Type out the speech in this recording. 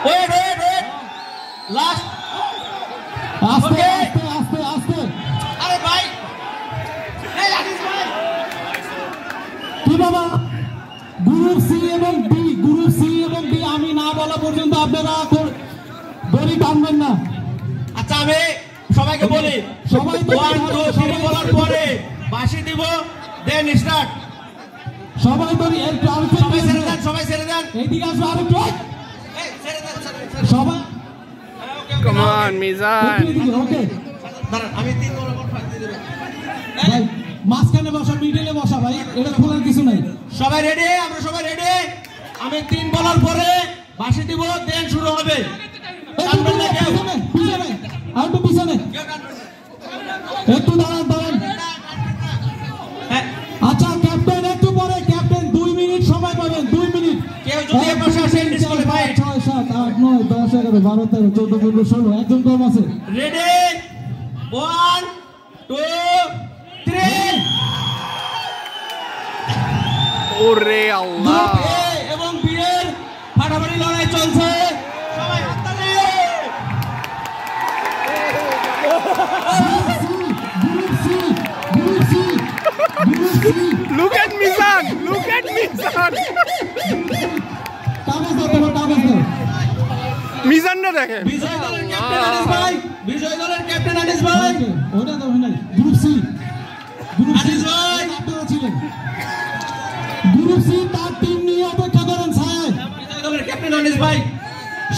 Wait wait wait last আস্তে আস্তে আস্তে আস্তে আরে ভাই এই লাগিস ভাই কি বাবা গ্রুপ সি এবং ডি আমি না বলা পর্যন্ত আপনারা দড়ি টানবেন না। আচ্ছা আমি সবাইকে বলি সবাই 1 2 3 বলার পরে বাঁশি দিব দেন স্টার্ট। সবাই দড়ি সবাই ছেড়ে দেন এইদিকে আসবে আরেকটু এই ছেড়ে দেন সবাই Come on, Mizan. ওকে দাঁড়ান আমি 3 বলার পর ফাঁক দিয়ে দেব। ভাই মাঝখানে বসা মিডলে বসা ভাই এটা খোলার কিছু নাই। সবাই রেডি আমরা সবাই রেডি আমি 3 বলার পরে বাঁশি দিব দেন শুরু হবে। টানবেন না কেউ পিছনে আর একটু পিছনে একটু দাঁড়ান হ্যাঁ আচ্ছা ক্যাপ্টেন একটু পরে ক্যাপ্টেন 2 মিনিট সময় পাবেন 2 মিনিট কেউ যদি এ পাশে আসেন ডিসকোয়ালিফাই 6 7 8 9 10 11 12 13 14 15 16 একজন কম আছে। Ready 1 2 3 Ore group Allah. এ এবং বি এর ফাটাফাটি লড়াই চলছে সবাই হাততালি Look at Mizan. Look at Mizan. Mizan না দেখেন। বিজয় দলের ক্যাপ্টেন আনিস ভাই ওটা তো হয় নাই